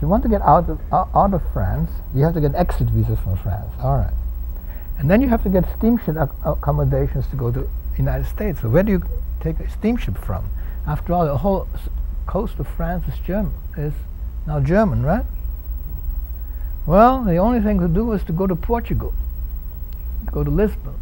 If you want to get out of France, you have to get exit visas from France. All right. And then you have to get steamship accommodations to go to the United States. So where do you take a steamship from? After all, the whole coast of France is now German, right? Well, the only thing to do is to go to Portugal, go to Lisbon.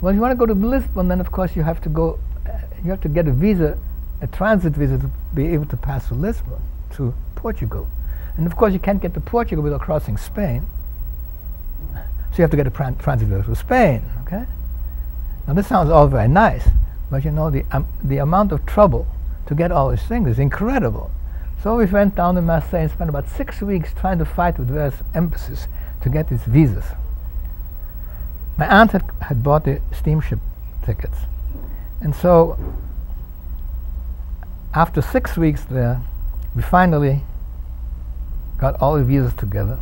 Well, if you want to go to Lisbon, then of course you have to get a visa, a transit visa, to be able to pass to Lisbon, to Portugal. And of course you can't get to Portugal without crossing Spain. So you have to get a transit visa to Spain, okay? Now this sounds all very nice, but you know the amount of trouble to get all these things is incredible. So we went down to Marseille and spent about 6 weeks trying to fight with various embassies to get these visas. My aunt had bought the steamship tickets. And so after 6 weeks there, we finally got all the visas together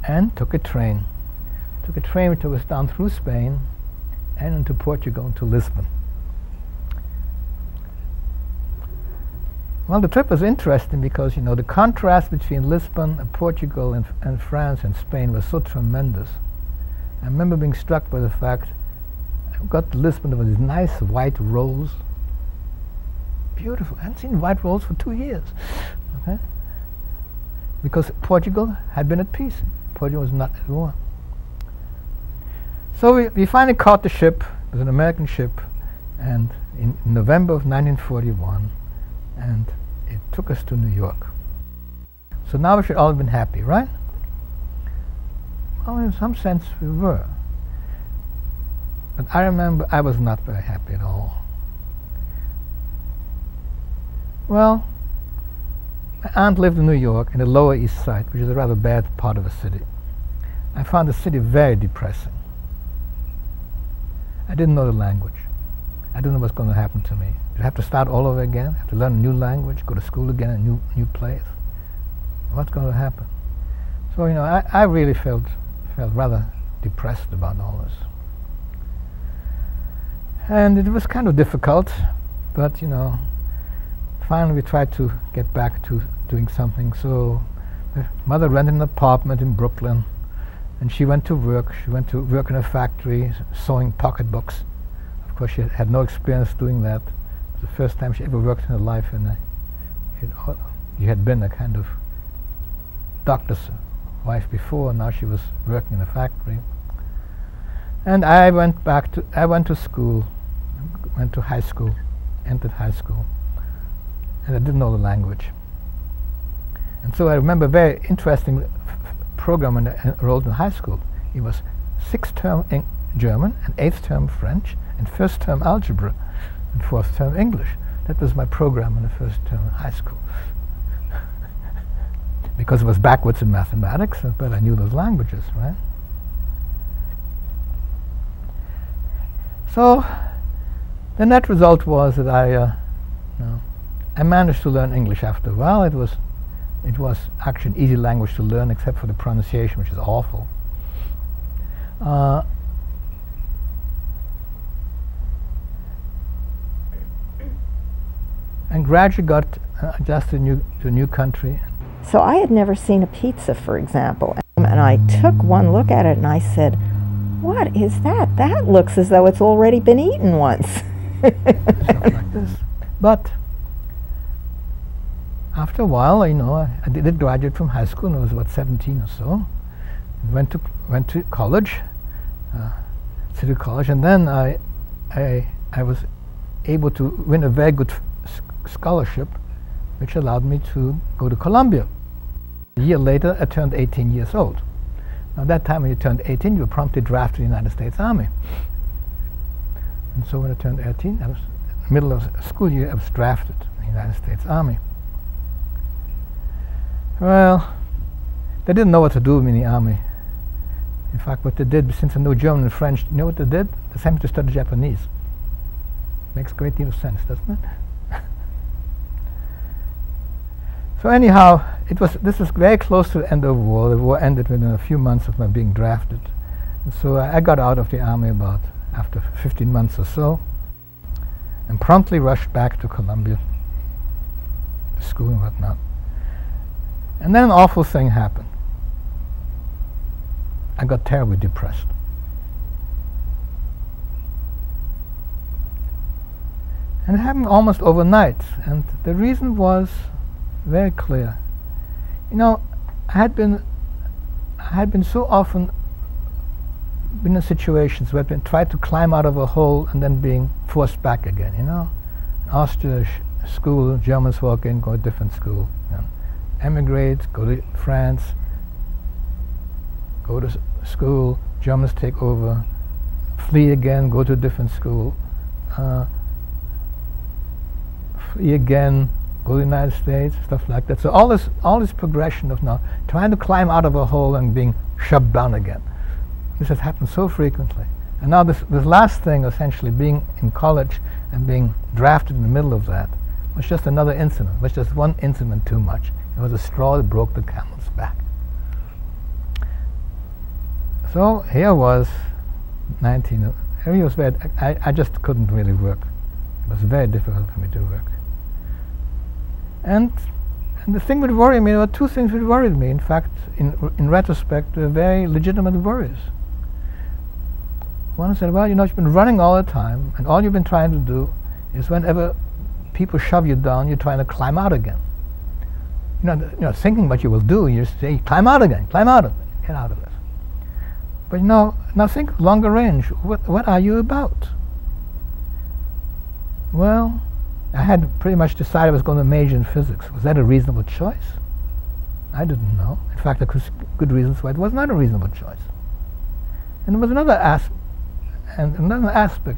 and took a train. Took a train which took us down through Spain and into Portugal, to Lisbon. Well, the trip was interesting because, you know, the contrast between Lisbon and Portugal and France and Spain was so tremendous. I remember being struck by the fact I got to Lisbon, there were these nice white rolls. Beautiful. I hadn't seen white rolls for 2 years. Okay? Because Portugal had been at peace. Portugal was not at war. So we finally caught the ship. It was an American ship, and in November of 1941, and it took us to New York. So now we should all have been happy, right? Well, in some sense we were. But I remember I was not very happy at all. Well, my aunt lived in New York in the Lower East Side, which is a rather bad part of the city. I found the city very depressing. I didn't know the language. I didn't know what's going to happen to me. I'd have to start all over again, have to learn a new language, go to school again in a new place. What's going to happen? So, you know, I really felt rather depressed about all this. And it was kind of difficult, but, you know, finally we tried to get back to doing something. So my mother rented an apartment in Brooklyn, and she went to work. She went to work in a factory sewing pocketbooks. Of course, she had no experience doing that. It was the first time she ever worked in her life, and she had been a kind of doctor's wife before, and now she was working in a factory. And I went to school, went to high school, entered high school, and I didn't know the language. And so I remember a very interesting program when I enrolled in high school. It was 6th term German, and 8th term French, and 1st term algebra, and 4th term English. That was my program in the 1st term of high school. Because it was backwards in mathematics, but I knew those languages, right? So the net result was that I managed to learn English after a while. It was actually an easy language to learn, except for the pronunciation, which is awful. And gradually got adjusted to a new country. So I had never seen a pizza, for example, and I took one look at it and I said, "What is that? That looks as though it's already been eaten once." Stuff like this. But after a while, you know, I did graduate from high school, and I was about 17 or so. Went to college, City College, and then I was able to win a very good scholarship, which allowed me to go to Columbia. A year later, I turned 18 years old. Now, at that time, when you turned 18, you were promptly drafted in the United States Army. And so when I turned 18, I was in the middle of a school year, I was drafted in the United States Army. Well, they didn't know what to do with me in the Army. In fact, what they did, since I know German and French, you know what they did? They sent me to study Japanese. Makes a great deal of sense, doesn't it? So anyhow, this was very close to the end of the war. The war ended within a few months of my being drafted. And so I got out of the Army after 15 months or so, and promptly rushed back to Columbia, school and whatnot. And then an awful thing happened. I got terribly depressed. And it happened almost overnight, and the reason was very clear. You know, I had been so often been in situations where I've been tried to climb out of a hole and then being forced back again, you know. In Austria, school, Germans walk in, go to a different school. You know. Emigrate, go to France, go to school, Germans take over, flee again, go to a different school, flee again, go to the United States, stuff like that. So all this progression of now trying to climb out of a hole and being shoved down again. This has happened so frequently. And now this last thing, essentially being in college and being drafted in the middle of that, was just another incident. It was just one incident too much. It was a straw that broke the camel's back. So here was 19. Here was very, I just couldn't really work. It was very difficult for me to work. And the thing that worried me, there were two things that worried me. In fact, in retrospect, they were very legitimate worries. One said, well, you know, you've been running all the time, and all you've been trying to do is whenever people shove you down, you're trying to climb out again. You're not thinking what you will do. You just say, climb out again, climb out of it, get out of it. But you know, now think longer range. What are you about? Well, I had pretty much decided I was going to major in physics. Was that a reasonable choice? I didn't know. In fact, there was good reasons why it was not a reasonable choice. And there was another aspect,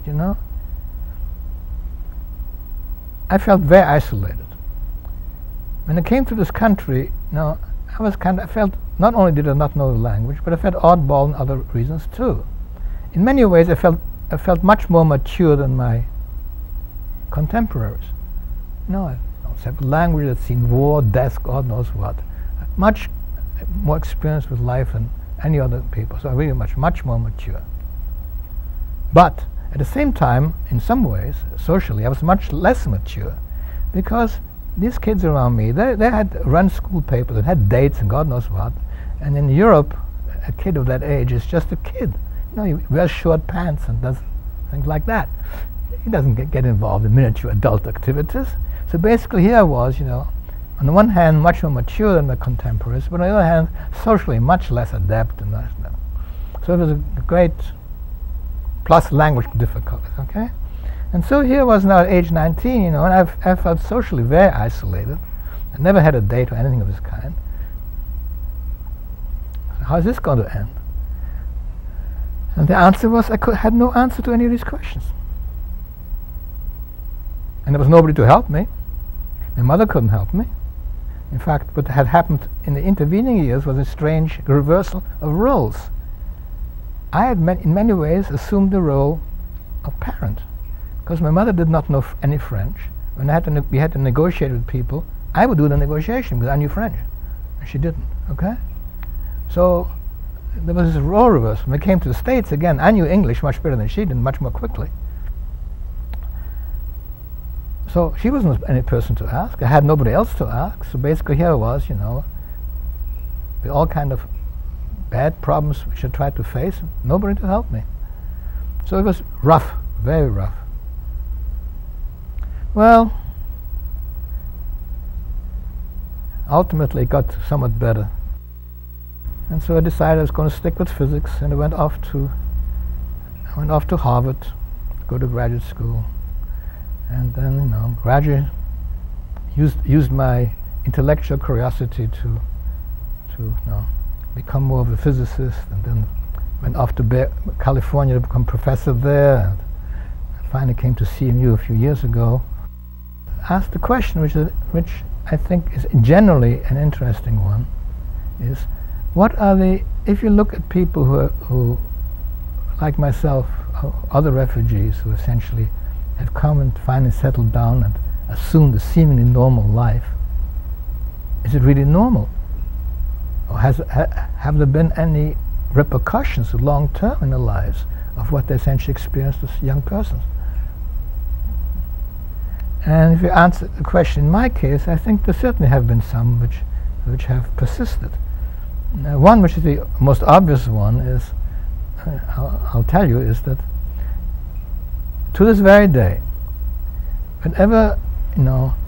you know. I felt very isolated. When I came to this country, you know, I felt, not only did I not know the language, but I felt oddball in other reasons too. In many ways, I felt much more mature than my contemporaries. No, I don't have a language that's seen war, death, God knows what. Much more experience with life than any other people, so I'm really much more mature. But at the same time, in some ways, socially, I was much less mature, because these kids around me, they had run school papers and had dates and God knows what. And in Europe, a kid of that age is just a kid. You know, he wears short pants and does things like that. He doesn't get involved in miniature adult activities. So basically here I was, you know, on the one hand much more mature than my contemporaries, but on the other hand socially much less adept and that. So it was a great plus language difficulties, okay? And so here I was now at age 19, you know, and I felt socially very isolated. I never had a date or anything of this kind. So how is this going to end? And the answer was I had no answer to any of these questions. And there was nobody to help me. My mother couldn't help me. In fact, what had happened in the intervening years was a strange reversal of roles. I had in many ways assumed the role of parent, because my mother did not know any French. When we had to negotiate with people, I would do the negotiation because I knew French, and she didn't, okay? So there was this role reversal. When I came to the States, again, I knew English much better than she did, much more quickly. So she wasn't any person to ask. I had nobody else to ask. So basically here I was, you know, with all kind of bad problems which I tried to face, nobody to help me. So it was rough, very rough. Well, ultimately it got somewhat better. And so I decided I was going to stick with physics, and I went off to Harvard, go to graduate school. And then, you know, used my intellectual curiosity to you know, become more of a physicist, and then went off to California to become professor there, and finally came to CMU a few years ago. Asked the question, which I think is generally an interesting one, is what are the, if you look at people who like myself, other refugees who essentially have come and finally settled down and assumed a seemingly normal life, is it really normal? Or have there been any repercussions long-term in their lives of what they essentially experienced as young persons? And if you answer the question in my case, I think there certainly have been some which which have persisted. One, which is the most obvious one, is, I'll tell you, is that to this very day, whenever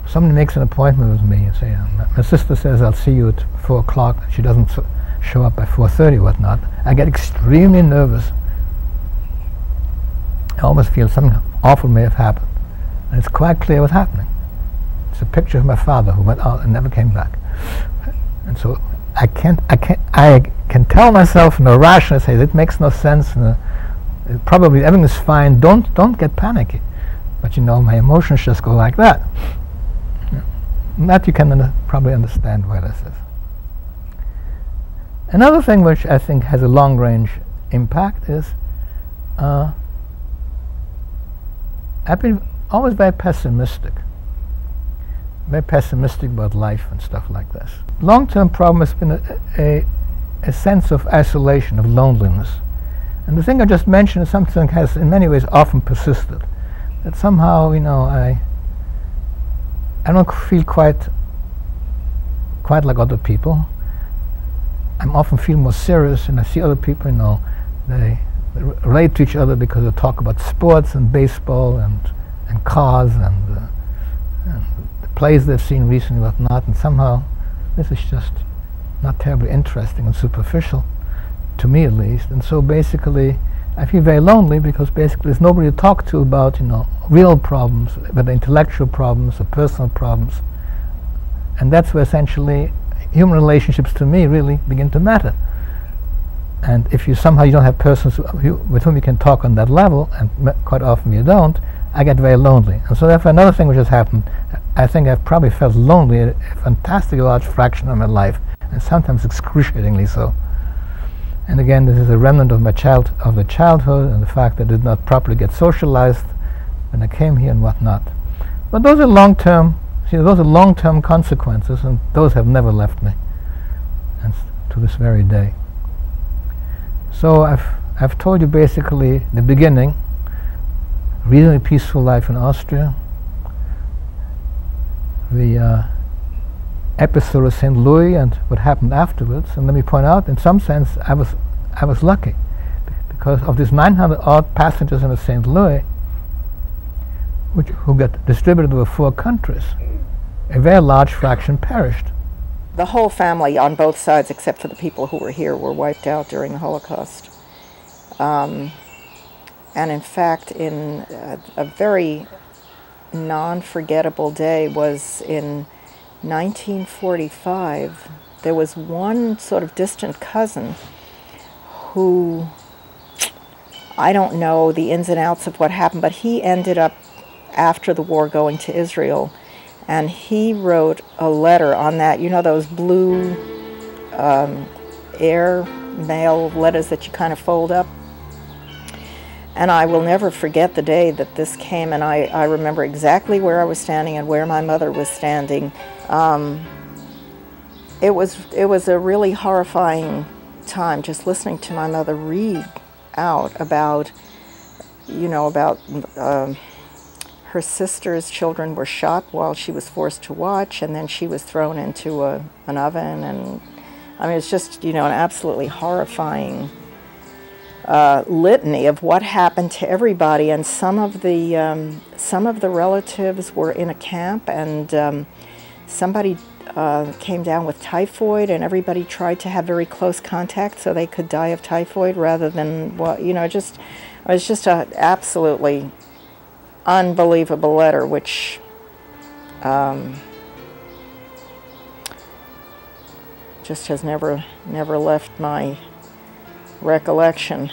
somebody makes an appointment with me and say, my sister says I'll see you at 4 o'clock, she doesn't show up by 4:30 or whatnot, I get extremely nervous. I almost feel something awful may have happened. And it's quite clear what's happening. It's a picture of my father who went out and never came back. And so I can tell myself rationally, say, that makes no sense, probably everything is fine, don't get panicky. But my emotions just go like that. And that you can probably understand why this is. Another thing which I think has a long-range impact is I've been always very pessimistic about life and stuff like this. Long-term problem has been a sense of isolation, of loneliness. And the thing I just mentioned is something that has in many ways often persisted. That somehow, I don't feel quite like other people. I'm often feel more serious, and I see other people, they relate to each other because they talk about sports and baseball and cars and the plays they've seen recently, whatnot. And somehow, this is just not terribly interesting and superficial, to me at least. And so basically, I feel very lonely because basically there's nobody to talk to about, real problems, whether intellectual problems or personal problems. And that's where essentially human relationships to me really begin to matter. And if you somehow don't have persons with whom you can talk on that level, and quite often you don't, I get very lonely. And so therefore another thing which has happened, I think I've probably felt lonely a fantastically large fraction of my life, and sometimes excruciatingly so. And again, this is a remnant of the childhood and the fact that I did not properly get socialized when I came here and whatnot. But those are long-term consequences, and those have never left me, and to this very day. So I've told you basically the beginning, reasonably peaceful life in Austria, the episode of St. Louis and what happened afterwards. And let me point out, in some sense, I was lucky, because of these 900 odd passengers in the St. Louis, who got distributed over 4 countries, a very large fraction perished. The whole family on both sides, except for the people who were here, were wiped out during the Holocaust. And in fact, in a very non-forgettable day was in 1945. There was one sort of distant cousin who, I don't know the ins and outs of what happened, but he ended up, after the war, going to Israel. And he wrote a letter on that, those blue air mail letters that you kind of fold up. And I will never forget the day that this came, and I remember exactly where I was standing and where my mother was standing. It was a really horrifying time, just listening to my mother read out about, her sister's children were shot while she was forced to watch, and then she was thrown into an oven. And I mean, it's just, an absolutely horrifying litany of what happened to everybody. And some of the relatives were in a camp, and somebody came down with typhoid, and everybody tried to have very close contact so they could die of typhoid rather than it was just a absolutely unbelievable letter, which just has never left my recollection.